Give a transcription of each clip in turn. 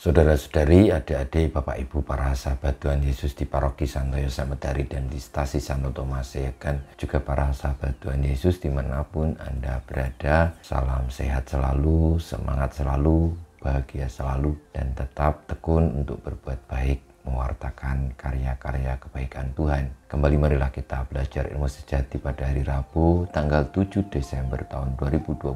Saudara-saudari, adik-adik, Bapak Ibu, para sahabat Tuhan Yesus di Paroki Santo Yosef Medari dan di Stasi Santo Tomas Yegan, juga para sahabat Tuhan Yesus dimanapun Anda berada, salam sehat selalu, semangat selalu, bahagia selalu, dan tetap tekun untuk berbuat baik, mewartakan karya-karya kebaikan Tuhan. Kembali marilah kita belajar ilmu sejati pada hari Rabu tanggal 7 Desember tahun 2022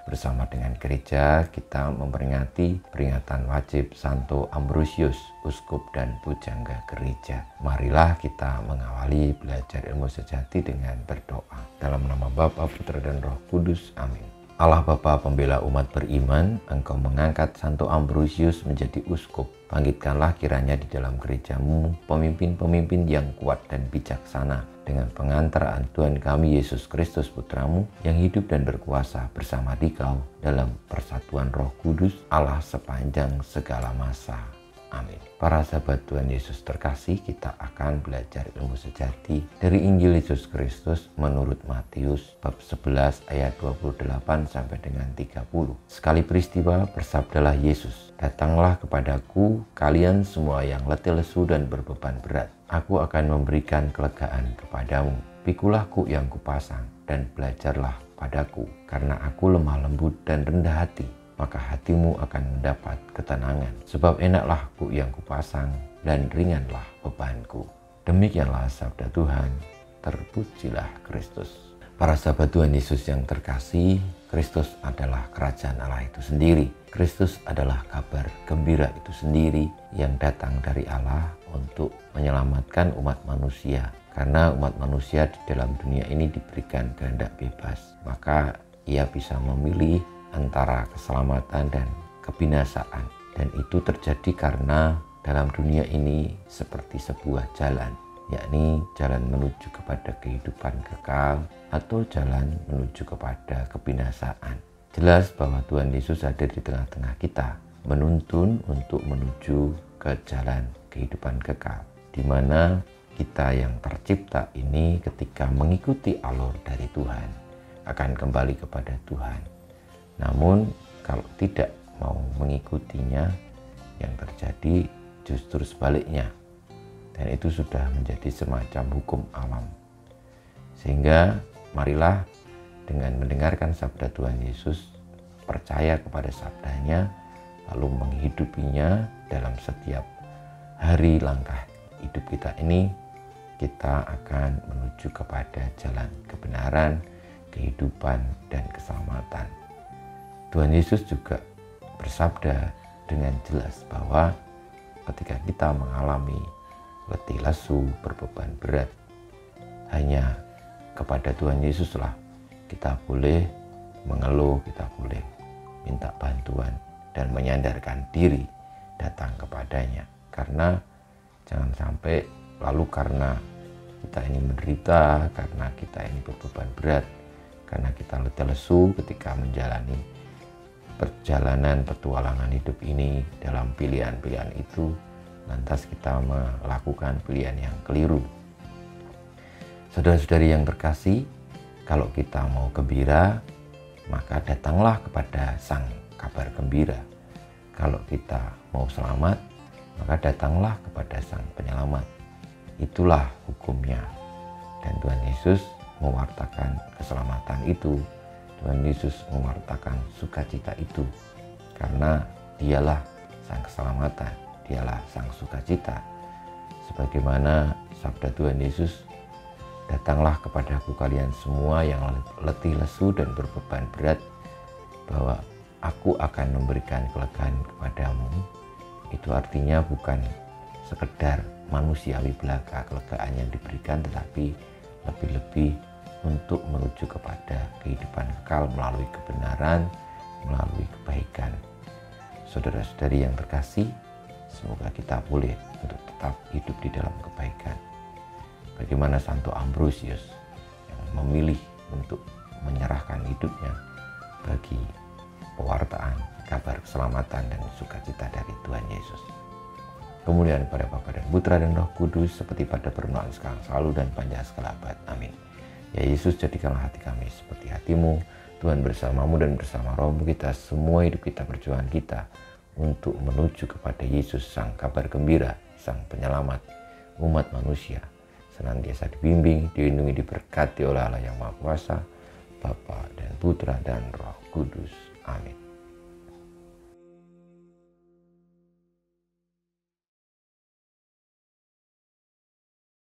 bersama dengan gereja. Kita memperingati peringatan wajib Santo Ambrosius, uskup dan pujangga gereja. Marilah kita mengawali belajar ilmu sejati dengan berdoa. Dalam nama Bapa, Putra dan Roh Kudus. Amin. Allah Bapa pembela umat beriman, Engkau mengangkat Santo Ambrosius menjadi uskup. Bangkitkanlah kiranya di dalam gerejamu pemimpin-pemimpin yang kuat dan bijaksana dengan pengantaraan Tuhan kami Yesus Kristus Putramu yang hidup dan berkuasa bersama Dikau dalam persatuan Roh Kudus Allah sepanjang segala masa. Amin. Para sahabat Tuhan Yesus terkasih, kita akan belajar ilmu sejati dari Injil Yesus Kristus menurut Matius bab 11 ayat 28 sampai dengan 30. Sekali peristiwa bersabdalah Yesus, "Datanglah kepadaku kalian semua yang letih lesu dan berbeban berat. Aku akan memberikan kelegaan kepadamu. Pikulah kuk yang kupasang dan belajarlah padaku, karena aku lemah lembut dan rendah hati. Maka hatimu akan mendapat ketenangan. Sebab enaklah kuk yang kupasang dan ringanlah bebanku." Demikianlah sabda Tuhan. Terpujilah Kristus. Para sahabat Tuhan Yesus yang terkasih, Kristus adalah kerajaan Allah itu sendiri. Kristus adalah kabar gembira itu sendiri yang datang dari Allah untuk menyelamatkan umat manusia. Karena umat manusia di dalam dunia ini diberikan kehendak bebas, maka ia bisa memilih antara keselamatan dan kebinasaan. Dan itu terjadi karena dalam dunia ini seperti sebuah jalan, yakni jalan menuju kepada kehidupan kekal atau jalan menuju kepada kebinasaan. Jelas bahwa Tuhan Yesus ada di tengah-tengah kita, menuntun untuk menuju ke jalan kehidupan kekal, di mana kita yang tercipta ini ketika mengikuti alur dari Tuhan akan kembali kepada Tuhan. Namun kalau tidak mau mengikutinya, yang terjadi justru sebaliknya. Dan itu sudah menjadi semacam hukum alam. Sehingga marilah dengan mendengarkan sabda Tuhan Yesus, percaya kepada sabdanya, lalu menghidupinya dalam setiap hari langkah hidup kita ini, kita akan menuju kepada jalan kebenaran, kehidupan, dan keselamatan. Tuhan Yesus juga bersabda dengan jelas bahwa ketika kita mengalami letih lesu, berbeban berat, hanya kepada Tuhan Yesuslah kita boleh mengeluh, kita boleh minta bantuan dan menyandarkan diri datang kepadanya. Karena jangan sampai lalu karena kita ini menderita, karena kita ini berbeban berat, karena kita letih lesu ketika menjalani perjalanan petualangan hidup ini dalam pilihan-pilihan itu, lantas kita melakukan pilihan yang keliru. Saudara-saudari yang terkasih, kalau kita mau gembira, maka datanglah kepada Sang Kabar Gembira. Kalau kita mau selamat, maka datanglah kepada Sang Penyelamat. Itulah hukumnya. Dan Tuhan Yesus mewartakan keselamatan itu. Tuhan Yesus mewartakan sukacita itu, karena dialah sang keselamatan, dialah sang sukacita. Sebagaimana sabda Tuhan Yesus, "Datanglah kepadaku kalian semua yang letih lesu dan berbeban berat, bahwa aku akan memberikan kelegaan kepadamu." Itu artinya bukan sekedar manusiawi belaka kelegaan yang diberikan, tetapi lebih-lebih untuk menuju kepada kehidupan kekal melalui kebenaran, melalui kebaikan. Saudara-saudari yang terkasih, semoga kita boleh untuk tetap hidup di dalam kebaikan. Bagaimana Santo Ambrosius yang memilih untuk menyerahkan hidupnya bagi pewartaan kabar keselamatan dan sukacita dari Tuhan Yesus. Kemuliaan pada Bapa dan Putra dan Roh Kudus, seperti pada permulaan, sekarang, selalu, dan panjang segala abad. Amin. Ya Yesus, jadikanlah hati kami seperti hati-Mu. Tuhan bersamamu dan bersama rohmu, kita semua hidup kita, perjuangan kita untuk menuju kepada Yesus, Sang Kabar Gembira, Sang Penyelamat umat manusia, senantiasa dibimbing, dilindungi, diberkati oleh Allah yang Maha Kuasa, Bapa dan Putra dan Roh Kudus. Amin.